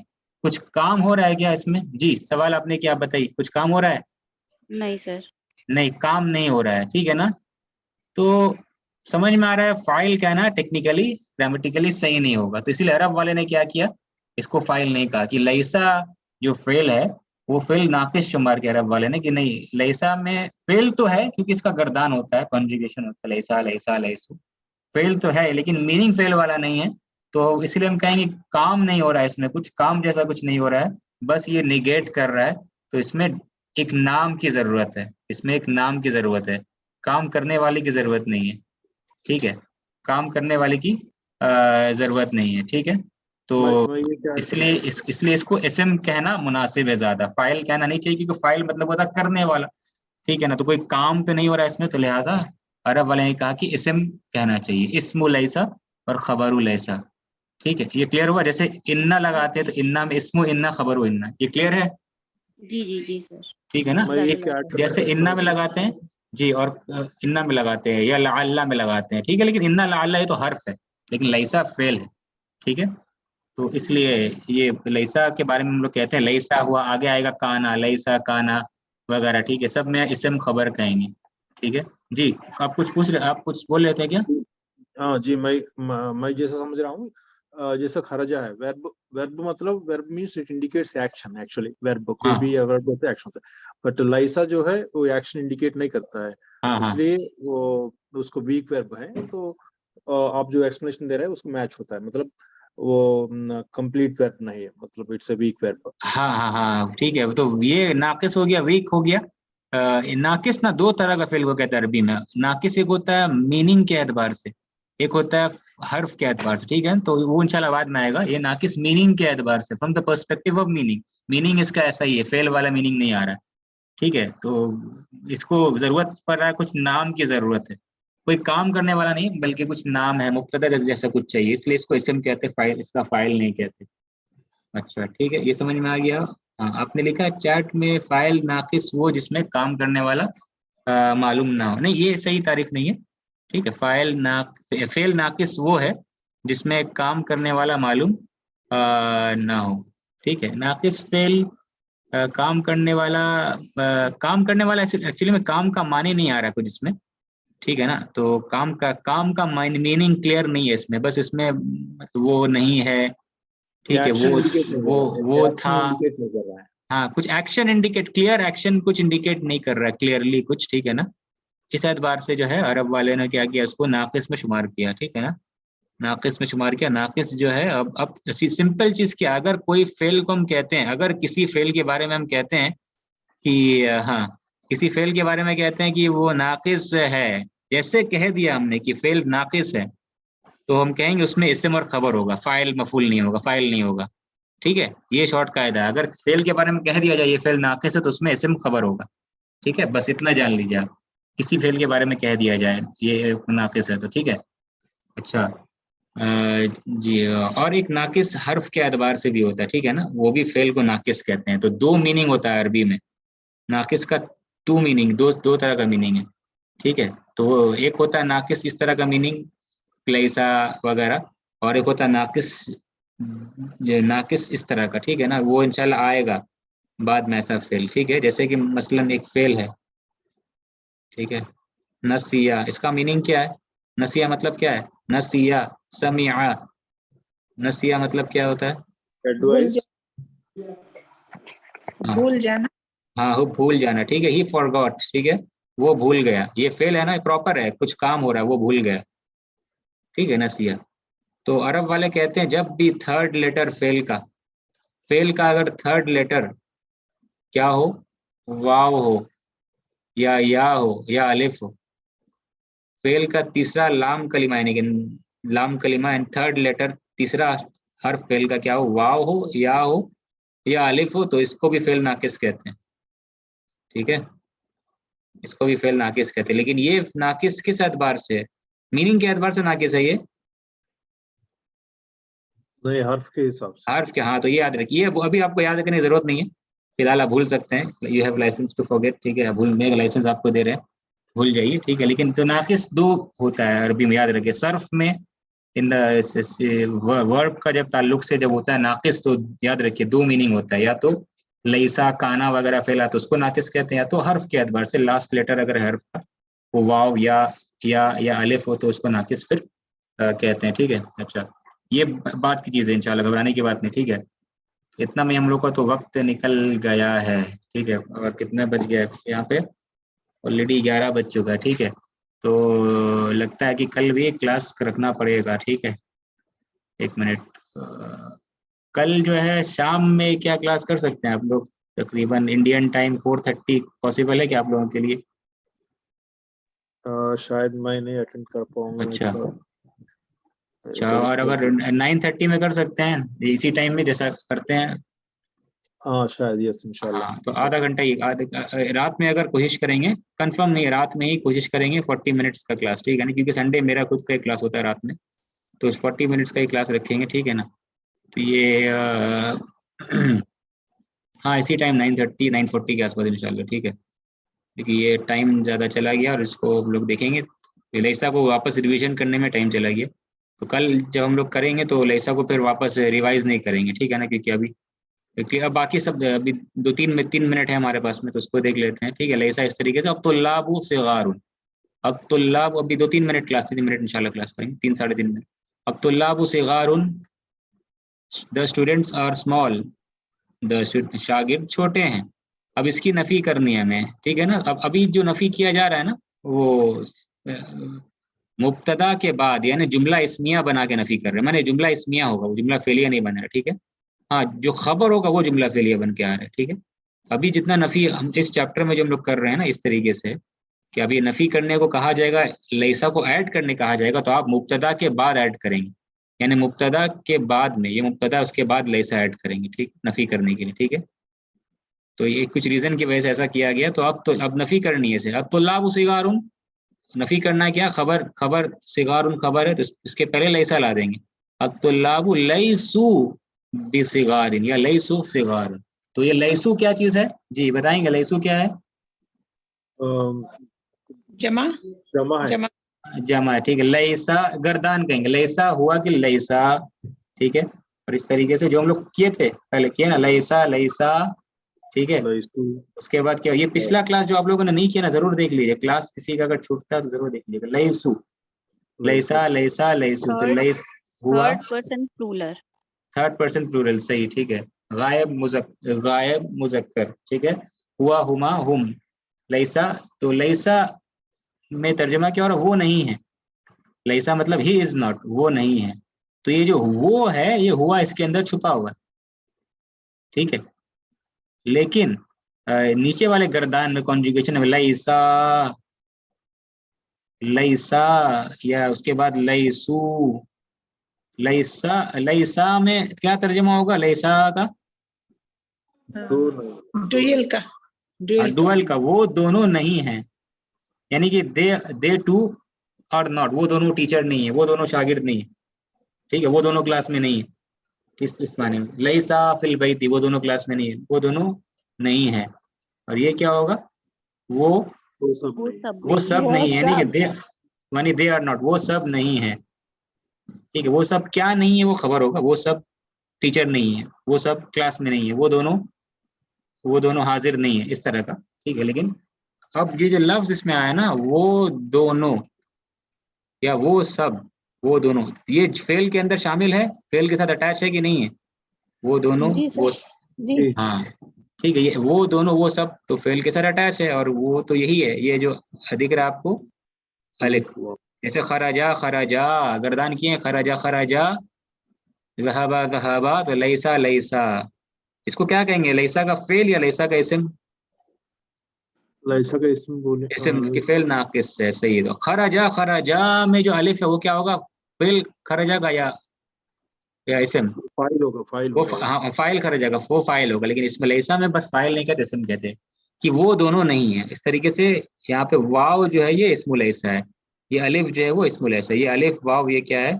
A: कुछ काम हो रहा है क्या इसमें, जी सवाल आपने क्या बताई, कुछ काम हो रहा है,
F: नहीं सर।
A: नहीं काम नहीं हो रहा है, ठीक है ना। तो समझ में आ रहा है, फाइल कहना टेक्निकली ग्रामेटिकली सही नहीं होगा, तो इसीलिए अरब वाले ने क्या किया, इसको फाइल नहीं कहा, कि लैसा जो फेल है वो फेल नाकिस शुमार किया अरब वाले ने, कि नहीं लैसा में फेल तो है क्योंकि इसका गर्दान होता है, कॉन्जुगेशन होता है, लैसा लैसा लैसु, फेल तो है लेकिन मीनिंग फेल वाला नहीं है। तो इसलिए हम कहेंगे काम नहीं हो रहा है इसमें, कुछ काम जैसा कुछ नहीं हो रहा है, बस ये निगेट कर रहा है। तो इसमें एक नाम की जरूरत है, इसमें एक नाम की जरूरत है, काम करने वाले की जरूरत नहीं है, ठीक है, काम करने वाले की जरूरत नहीं है, ठीक है। तो
B: मैं ये क्या,
A: इसलिए इसलिए इसको इस्म कहना मुनासिब है, ज्यादा फाइल कहना नहीं चाहिए, क्योंकि फाइल मतलब होता है करने वाला, ठीक है ना। तो कोई काम तो नहीं हो रहा है इसमें, तो लिहाजा अरब वाले ने कहा कि इस्म कहना चाहिए, इस्मु लैसा और खबरु लैसा, ठीक है। ये क्लियर हुआ, जैसे इन्ना लगाते हैं तो इन्ना में इस्मु इन्ना खबरु इन्ना, ये क्लियर है,
F: जी जी जी सर।
A: ठीक है ना।
B: मैं ये क्या
A: जैसे इन्ना में लगाते हैं जी, और इन्ना में लगाते हैं, या लअल्ला में लगाते हैं, ठीक है, लेकिन इन्ना लअल्ला ये तो हर्फ है, लेकिन लैसा फेल है, ठीक है। तो
F: जी
A: इसलिए
F: सर।
A: ये लैसा के बारे में हम लोग कहते हैं लैसा हुआ, आगे आएगा काना, लैसा काना वगैरह, ठीक है, सब में इस्म खबर कहेंगे, ठीक है। जी आप कुछ पूछ रहे, आप कुछ बोल रहे थे क्या?
B: हाँ जी, मैं जैसा समझ रहा हूँ, जैसा खरजा है, वर्ब वर्ब मतलब verb means it indicates action, actually verb कोई
A: हाँ
B: भी वर्ब होता है एक्शन होता है, बट लाइसा जो है वो एक्शन इंडिकेट नहीं करता है,
A: हाँ हाँ
B: इसलिए वो उसको वीक वर्ब है। तो आप जो एक्सप्लेनेशन दे रहे हैं उसको मैच होता है, मतलब वो कंप्लीट वर्ब नहीं है, मतलब इट्स अ वीक वर्ब।
A: हाँ हाँ हाँ ठीक है। तो ये नाकिस हो गया, वीक हो गया। नाकिस ना दो तरह का फेल को कहते हैं अरबी में। नाकिस एक होता है मीनिंग के एतबार से, एक होता है हर्फ के एतबार से, ठीक है। तो वो इंशाल्लाह बाद में आएगा। ये नाकिस मीनिंग के एतबार से, from the perspective of meaning. Meaning इसका ऐसा ही है, फेल वाला मीनिंग नहीं आ रहा है, ठीक है। तो इसको जरूरत पड़ रहा है, कुछ नाम की जरूरत है, कोई काम करने वाला नहीं बल्कि कुछ नाम है, मुब्तदा जैसा कुछ चाहिए, इसलिए इसको इस्म कहते हैं, फाइल इसका फाइल नहीं कहते। अच्छा ठीक है, ये समझ में आ गया। हाँ, आपने लिखा है चैट में फाइल नाकिस वो जिसमें काम करने वाला मालूम ना हो। नहीं, ये सही तारीफ नहीं है, ठीक है। फेल नाकिस वो है जिसमें काम करने वाला मालूम ना हो, ठीक है। नाकिस फेल काम करने वाला, काम करने वाला एक्चुअली में काम का माने नहीं आ रहा कुछ इसमें, ठीक है ना। तो काम का मीनिंग क्लियर नहीं है इसमें, बस इसमें वो नहीं है, ठीक है।
B: एक्शन इंडिकेट नहीं कर रहा
A: वो
B: है, एक्शन
A: था।
B: इंडिकेट नहीं कर रहा है।
A: हाँ, कुछ एक्शन इंडिकेट, क्लियर एक्शन कुछ इंडिकेट नहीं कर रहा है क्लियरली कुछ, ठीक है ना। इस एतबार से जो है अरब वाले ने क्या किया, उसको नाकिस में शुमार किया, ठीक है ना। नाकिस में शुमार किया। नाकिस जो है, अब सिंपल चीज क्या, अगर कोई फेल को हम कहते हैं, अगर किसी फेल के बारे में हम कहते हैं कि हाँ, किसी फेल के बारे में कहते हैं कि वो नाकिस है, जैसे कह दिया हमने कि फेल नाकिस है, तो हम कहेंगे उसमें इस्म और खबर होगा, फाइल मफूल नहीं होगा, फाइल नहीं होगा, ठीक है। ये शॉर्ट कायदा है। अगर फेल के बारे में कह दिया जाए ये फेल नाकिस है, तो उसमें इस्म खबर होगा, ठीक है। बस इतना जान लीजिए आप, किसी फेल के बारे में कह दिया जाए ये नाकिस है तो, ठीक है। अच्छा जी, और एक नाकिस हर्फ के एतबार से भी होता है, ठीक है ना, वो भी फेल को नाकिस कहते हैं। तो दो मीनिंग होता है अरबी में नाकिस का, टू मीनिंग, दो दो तरह का मीनिंग है, ठीक है। तो एक होता है नाकिस इस तरह का मीनिंग, क्लेसा वगैरह, और एक होता है नाकिस, जो नाकिस इस तरह का, ठीक है ना। वो इंशाल्लाह आएगा बाद में ऐसा फेल, ठीक है। जैसे कि मसलन एक फेल है, ठीक है, नसिया, इसका मीनिंग क्या है? नसिया मतलब क्या है? नसिया, समिया, नसिया मतलब क्या होता है?
C: भूल
B: एडवाइस।
A: हाँ
C: भूल जाना।
A: हाँ, वो भूल जाना, ठीक है। ही फॉरगॉट, ठीक है, वो भूल गया। ये फेल है ना, प्रॉपर है, कुछ काम हो रहा है, वो भूल गया, ठीक है, नसिया। तो अरब वाले कहते हैं जब भी थर्ड लेटर फेल का अगर थर्ड लेटर क्या हो, वाव हो या हो या अलिफ हो, फेल का तीसरा लाम कलिमा, यानी कि लाम कलिमा एंड थर्ड लेटर, तीसरा हर्फ फेल का क्या हो, वाव हो या अलिफ हो, तो इसको भी फेल नाकिस कहते हैं, ठीक है। इसको भी फेल नाकिस कहते हैं। लेकिन ये नाकिस किस एतबार से है? मीनिंग के एतबार से नाकिस है ये,
B: नहीं, हर्फ के हिसाब से।
A: हर्फ के। हाँ, तो ये याद रखिए, अभी आपको याद रखने की जरूरत नहीं है, फिलहाल आप भूल सकते हैं। You have license to forget, ठीक है, भूलने का लाइसेंस आपको दे रहे हैं, भूल जाइए, ठीक है। लेकिन तो नाकिस दो होता है अरबी में, याद रखिए। सर्फ में इन वर्ब का जब ताल्लुक से जब होता है नाकिस, तो याद रखिए दो मीनिंग होता है, या तो लईसा काना वगैरह फेला तो उसको नाकिस कहते हैं, या तो हर्फ के एतबार से लास्ट लेटर अगर हर्फ का वो वाव या अलिफ हो तो उसको नाकिस फिर कहते हैं, ठीक है। अच्छा, ये बात की चीज़ है, इंशाल्लाह घबराने की बात नहीं, ठीक है। इतना में हम लोग का तो वक्त निकल गया है, ठीक है। और कितना बज गया है यहाँ पे? ऑलरेडी 11 बज चुका है, ठीक है। तो लगता है कि कल भी क्लास रखना पड़ेगा, ठीक है। एक मिनट, कल जो है शाम में क्या क्लास कर सकते हैं आप लोग? तकरीबन इंडियन टाइम 4:30 पॉसिबल है क्या आप लोगों के लिए?
B: शायद मैं नहीं अटेंड कर पाऊंगा, मैं
A: अच्छा
B: थोड़ा
A: अच्छा,
B: इधर
A: और
B: था।
A: अगर 9:30 में कर सकते हैं इसी टाइम में जैसा करते हैं?
B: हाँ शायद, यस इंशाल्लाह।
A: हाँ, तो आधा घंटा ही, रात में अगर कोशिश करेंगे, कंफर्म नहीं, रात में ही कोशिश करेंगे 40 मिनट्स का क्लास, ठीक है ना, क्योंकि संडे मेरा खुद का ही क्लास होता है रात में, तो 40 मिनट्स का ही क्लास रखेंगे, ठीक है ना। तो ये हाँ, इसी टाइम 9:30 9:40 के आसपास इंशाल्लाह, ठीक है। क्योंकि ये टाइम ज़्यादा चला गया और इसको हम लोग देखेंगे, तो लैसा को वापस रिवीजन करने में टाइम चला गया, तो कल जब हम लोग करेंगे तो लैसा को फिर वापस रिवाइज नहीं करेंगे, ठीक है ना, क्योंकि अब बाकी सब अभी 3 मिनट है हमारे पास में, तो उसको देख लेते हैं, ठीक है। लैसा इस तरीके से, अब तो लाबू से गारून, अब तो लाब, अभी 2-3 मिनट क्लास, 3 मिनट इंशाल्लाह क्लास करेंगे, 3 साढ़े 3 मिनट। अब तो लाबू से गारून the students are small, the शागिर्द छोटे हैं। अब इसकी नफी करनी है हमें, ठीक है ना। अब अभी जो नफी किया जा रहा है ना, वो मुब्तदा के बाद यानी जुमला इस्मिया बना के नफी कर रहे हैं। माने जुमला इस्मिया होगा, वो जुमला फेलिया नहीं बन रहा, ठीक है। हाँ, जो खबर होगा वो जुमला फेलिया बन के आ रहा है, ठीक है। अभी जितना नफी हम इस चैप्टर में जो हम लोग कर रहे हैं ना, इस तरीके से कि अभी नफी करने को कहा जाएगा, लैसा को ऐड करने कहा जाएगा, तो आप मुब्तदा के बाद ऐड करेंगे, यानी मुब्तदा के बाद में, ये मुब्तदा उसके बाद लैसा ऐड करेंगे, ठीक, नफी करने के लिए, ठीक है। तो ये कुछ रीजन की वजह से ऐसा किया गया। तो अब नफी करनी है इसे। अब तुल्लाबु सिगारुन, नफी करना है क्या, खबर सिगारुन खबर है, तो इसके पहले लैसा ला देंगे। अब तुल्लाबु लैसु बिसिगारिन या लैसु सिगारुन। तो ये लैसु क्या चीज है जी, बताएंगे लैसु क्या है?
C: जमा
B: जमा है।
C: जमा
A: जमा है, ठीक है। लैसा गर्दान कहेंगे, लैसा हुआ कि लैसा, ठीक है। और इस तरीके से जो हम लोग किए थे पहले, किए ना, लैसा लैसा, ठीक है।
B: लैसु।
A: उसके बाद क्या, ये पिछला क्लास जो आप लोगों ने नहीं किया ना, जरूर देख लीजिए। क्लास किसी का अगर छूटता है तो जरूर देख लीजिएगा। लैसु, लैसा लैसा लैसु, तो लैस हुआ
F: third person plural,
A: third person plural, सही, ठीक है। गायब मुजक्कर, ठीक है। हुआ हुमा हुम, लैसा, तो लैसा में तर्जमा क्या हो रहा है, वो नहीं है। लैसा मतलब ही इज नॉट, वो नहीं है। तो ये जो वो है, ये हुआ इसके अंदर छुपा हुआ है, ठीक है। लेकिन नीचे वाले गर्दान में कॉन्जुगेशन में लैसा लैसा, या उसके बाद लैसू, लैसा लैसा में क्या तर्जमा होगा लैसा का?
C: डुअल का
A: डुअल का, वो दोनों नहीं है, यानी कि दे टू और नॉट, वो दोनों टीचर नहीं है, वो दोनों शागिर्द नहीं है, ठीक है। वो दोनों क्लास में नहीं है, इस माने में। लैसा फिल बैती, वो दोनों क्लास में नहीं है, वो दोनों नहीं है। और ये क्या होगा, वो
B: सब
F: वो
B: नहीं।
F: सब
A: वो
F: नहीं
A: सब
F: है।
A: नहीं है, यानी कि
D: सब।
A: दे, मानी दे आर नॉट, वो सब नहीं है, ठीक है। वो सब क्या नहीं है, वो खबर होगा। वो सब टीचर नहीं है, वो सब क्लास में नहीं है, वो दोनों हाजिर नहीं है, इस तरह का, ठीक है। लेकिन अब ये जो लफ्ज इसमें आया ना, वो दोनों या वो सब, वो दोनों, ये फेल के अंदर शामिल है, फेल के साथ अटैच है कि नहीं है? वो दोनों,
D: जी
A: वो,
D: सर, जी।
A: हाँ, ठीक है। ये वो दोनों वो सब तो फेल के साथ अटैच है, और वो तो यही है, ये जो दिख रहा है आपको अलिफ। जैसे खराजा खराजा, गर्दान किए खराजा खराजा, ज़हाबा ज़हाबा, तो लैसा लैसा, इसको क्या कहेंगे, लैसा का फेल या लैसा का इस्म?
B: लैसा का इसम बोले।
A: इस्म की फेल नाकिस है, सही है। तो खराजा खराजा में जो अलिफ है वो क्या होगा, फेल खराजा का या इस्म?
B: फाइल होगा, फाइल
A: वो
B: होगा।
A: हाँ, फाइल खराजा का वो फाइल होगा। लेकिन इसमें लैसा में बस फाइल नहीं कहते, इस्म कहते हैं कि वो दोनों नहीं है। इस तरीके से यहाँ पे वाव जो है ये इस्मुल लैसा है, ये अलिफ जो है वो इस्मुल लैसा है। ये अलिफ वाव ये क्या है,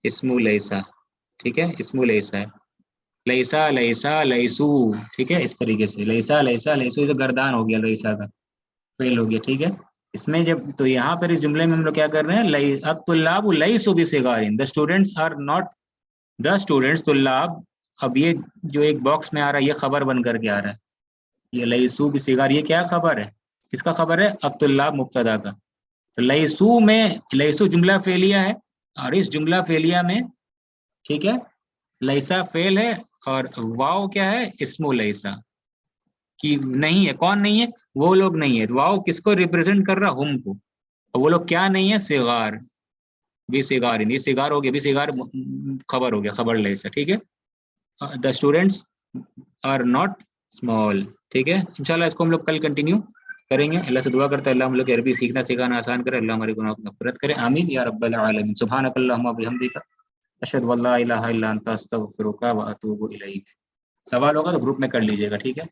A: इस्मुल लैसा, ठीक है, इस्मुल लैसा है। लैसा लैसा लैसू, ठीक है। इस तरीके से लैसा लैसा लैसू, इसे गर्दान हो गया, लैसा का फेल हो गया, ठीक है। इसमें जब, तो यहाँ पर इस जुमले में हम लोग क्या कर रहे हैं, अब तुल्लाब लैसू बिसिगारिन, the students are not, the students तुल्लाब। अब ये जो एक बॉक्स में आ रहा है, ये खबर बन करके आ रहा है, ये लैसू बिसिगार, ये क्या खबर है, किसका खबर है, अब तुल्लाब मुब्तदा का। तो लैसू में, लैसू जुमला फेलिया है, और इस जुमला फेलिया में, ठीक है, लैसा फेल है, और वाव क्या है, इस्मु लैसा, कि नहीं है, कौन नहीं है, वो लोग नहीं है। वाव किसको रिप्रेजेंट कर रहा, हम को, और वो लोग क्या नहीं है, सिगार, भी सिगार, ये सिगार हो गया, भी सिगार खबर हो गया, खबर लैसा, ठीक है। The students are not small, ठीक है। इंशाल्लाह इसको हम लोग कल कंटिन्यू करेंगे। अल्लाह से दुआ करते हैं, अल्लाह हम लोग की अरबी सीखना सिखाना आसान करे, अल्लाह हमारे गुनाहों की मग़फ़िरत करे, आमीन या रब्बल आलमीन। सुब्हानकल्लाहुम्मा व बिहम्दिका, अशहदु अल्ला इलाहा इल्ला अंता, अस्तगफिरुका व अतूबु इलैक। सवाल होगा तो ग्रुप में कर लीजिएगा, ठीक है।